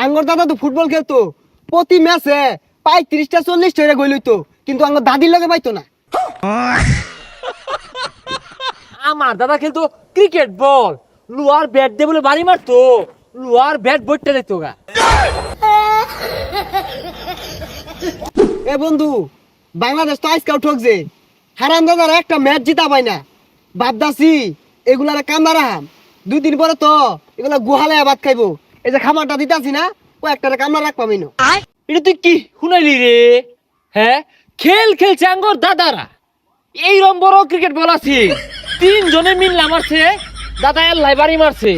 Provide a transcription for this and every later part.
আঙ্গর দাদা তো ফুটবল খেলতো, প্রতি ম্যাচে ৩৫টা ৪০টা গোল হইতো, কিন্তু আঙ্গর দাদির লগে পাইতো না। আমার দাদা খেলতো ক্রিকেট বল, লুয়ার ব্যাট দিয়ে বলে বাড়ি মারতো, লুয়ার ব্যাট বইটা দিত গা। এ বন্ধু, বাংলাদেশ তো আজকাল ঠকছে, হারাম দাদার একটা ম্যাচ জিতা পাই না। ভাবদাসি এগুলার কান্দা রাহাম, ২ দিন পরে তো এগুলা গুহালে ভাত খাইবো। এই যে খাবারটা দিতাছি না, ও একটা কামনা রাখ পাবি না। এটা তুই কি শুনাইলি রে? হ্যাঁ, খেল খেলছে আঙ্গর দাদারা, এইরকম বড় ক্রিকেট বল আছে, ৩ জনে মিললা মারছে, দাদা এল্লাই বাড়ি মারছে,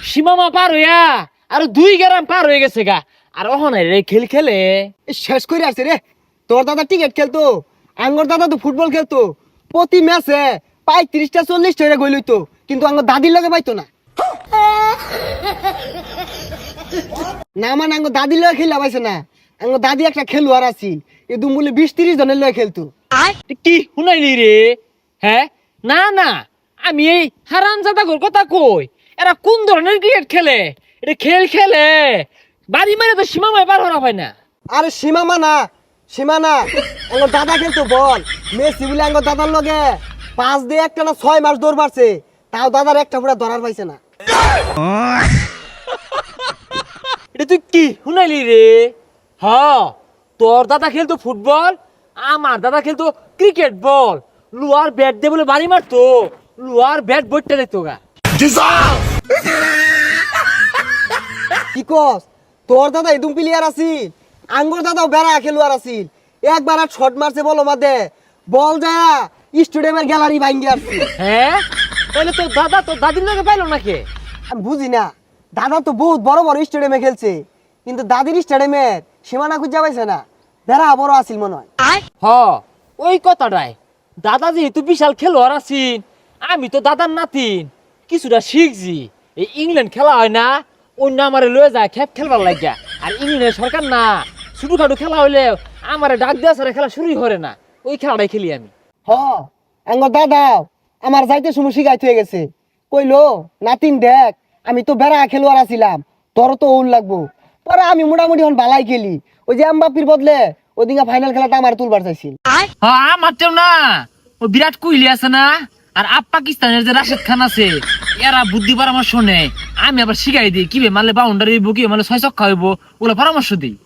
সীমামা পার হইয়া আর ২ গ্রাম পার হয়ে গেছে গা। আর অহনাই রে খেল খেলে শেষ করে আসছে রে। তোর দাদা ক্রিকেট খেলতো, আঙ্গর দাদা তো ফুটবল খেলতো, প্রতি ম্যাচে ৩৫টা ৪০টা গোল হইতো, কিন্তু আঙ্গর দাদির লগে পাইতো না। না মানে আঙ্গর দাদির লগে খেলা পাইছে না, আঙ্গর দাদি একটা খেলোয়াড় আছিল, এ দুমুলে ২০-৩০ জনের লগে খেলতো। কি শুনাইলি রে? হ্যাঁ, না না, আমি এই হারামজাদাগুলোর কথা কই, এরা কোন ধরনের ক্রিকেট খেলে? এটা খেল খেলে বাড়ি মারে তো সীমামায় পার হওয়া হয় না। আরে সীমা না, সীমা না, আঙ্গর দাদা খেলতো বল। মেসি বলে আঙ্গর দাদার লগে ৫ দিয়ে একটা না ৬ মাস দৌড় মারছে, তাও দাদার একটা পুরা ধরার পাইছে না। এটা তুই কি শুনাইলি রে? হ, তোর দাদা খেলতো ফুটবল, আমার দাদা খেলতো ক্রিকেট বল, লুয়ার ব্যাট দিয়ে বলে বাড়ি মারতো, লুয়ার ব্যাট বইটা দিত গা। কি কস? তোর দাদা এদুম প্লেয়ার আছিল, আঙ্গর দাদাও বেড়া খেলোয়াড় আছিল। একবার আর শট মারছে বল মাদে, বল যায় স্টেডিয়ামের গ্যালারি ভাঙ্গি আসছে। হ্যাঁ, তাহলে তোর দাদা তোর দাদির লগে পাইলো নাকি? আমি বুঝি না, দাদা তো বহুত বড় বড় স্টেডিয়ামে খেলছে, কিন্তু দাদির স্টেডিয়ামের সীমানা খুঁজে পাইছে না। বেড়া বড় আছিল মনে হয়। হ, ওই কথাটাই, দাদা যেহেতু বিশাল খেলোয়াড় আছেন, আমি তো দাদার নাতিন, কিছুটা শিখছি। এই ইংল্যান্ড খেলা হয় না, অন্য আমারে লয়ে যায় খেপ খেলবার লাগিয়া। আর ইংল্যান্ডের সরকার না, ছোটখাটো খেলা হইলে আমারে ডাক দেওয়া ছাড়া খেলা শুরুই করে না, ওই খেলাটাই খেলি আমি। হ, আঙ্গর দাদা আমার যাইতে সময় শিখাইতে হয়ে গেছে, কইলো নাতিন দেখ, আমি তো বেড়া খেলোয়াড় আছিলাম, তোর তো ওল লাগবো। পরে আমি মোটামুটি এখন বালাই খেলি, ওই যে এমবাপ্পির বদলে ওইদিকে ফাইনাল খেলাটা আমার তুলবার চাইছিল। হ্যাঁ, আমারটাও না, ও বিরাট কোহলি আছে না, আর আপ পাকিস্তানের যে রাশেদ খান আছে, এরা বুদ্ধি পরামর্শ নেয়, আমি আবার শিখাই দিই কিভাবে মারলে বাউন্ডারি হইব, কিভাবে মারলে ৬ ছক্কা হইব, ওগুলো পরামর্শ দিই।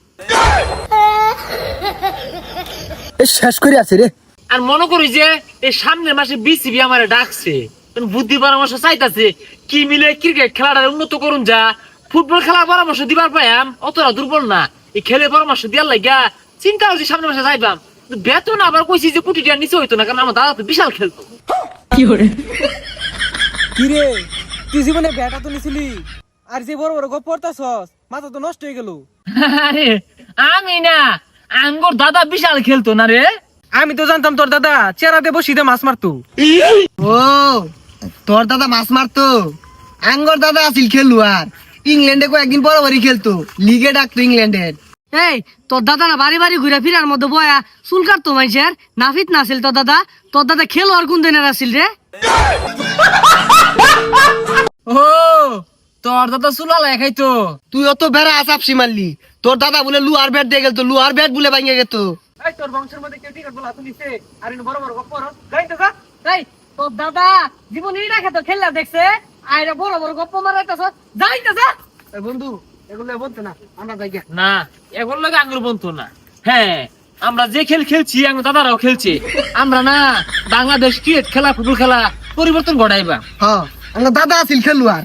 শেষ করে আছে রে। আর মনে করি যে এই সামনের মাসে বিসিবি আমারে ডাকছে, বুদ্ধি পরামর্শ চাইতাছে, কি মিলে ক্রিকেট খেলাটা উন্নত করুন, যা ফুটবল খেলা পরামর্শ দিবার পাইম, অতটা দুর্বল না, এই খেলে পরামর্শ দিয়ার লাগা চিন্তা হচ্ছে সামনের মাসে যাইবাম। বেতন আবার কইছি যে কোটি টাকার নিচে হইতো না, কারণ আমার দাদা তো বিশাল খেলতো। কি রে, তুই জীবনে ব্যাটা তো নিছিলি, আর যে বড় বড় গপ পড়তাছস, মাথা তো নষ্ট হয়ে গেল। আরে আমি না, আঙ্গর দাদা বিশাল খেলতো না রে। আমি তো জানতাম তোর দাদা চেরাতে বসিতে মাছ মারতো। ও, তোর দাদা মাছ মারতো? আঙ্গর দাদা আছিল খেলুয়ার, ইংল্যান্ডে কয়েকদিন বরাবরই খেলতো, লিগে ডাকতো ইংল্যান্ডের। এই তোর দাদা না বাড়ি বাড়ি ঘুরে ফিরার মধ্যে বয়া চুল কাটতো মাইছের, নাফিত না আছিল তোর দাদা? তোর দাদা খেলো আর কোন দিনের আছিল রে? ও, তোর দাদা চুলালাই খাইতো। তুই অত বেড়া আসাপসি মারলি, তোর দাদা বলে লুয়ার ব্যাট দিয়ে গেলতো, লুয়ার ব্যাট বলে ভাঙে গেত। এই তোর বংশের মধ্যে কেউ টিকার বলা হাতে নিছে, আর ইনো বড় বড় গপ করস, এই তোর দাদা জীবন এই রাখে তো খেললা দেখছে, আইরা বড় বড় গপ্প মারাইতাছ, যাইতাছ। বন্ধু এগুলো বলতো না, আমরা যাই গিয়া। না, এখন লাগে আঙ্গুর বন্ধু না। হ্যাঁ, আমরা যে খেল খেলছি আঙ্গুর দাদারাও খেলছে, আমরা না বাংলাদেশ ক্রিকেট খেলা ফুটবল খেলা পরিবর্তন ঘটাইবা। হ্যাঁ, আমার দাদা আছিল খেলুয়ার,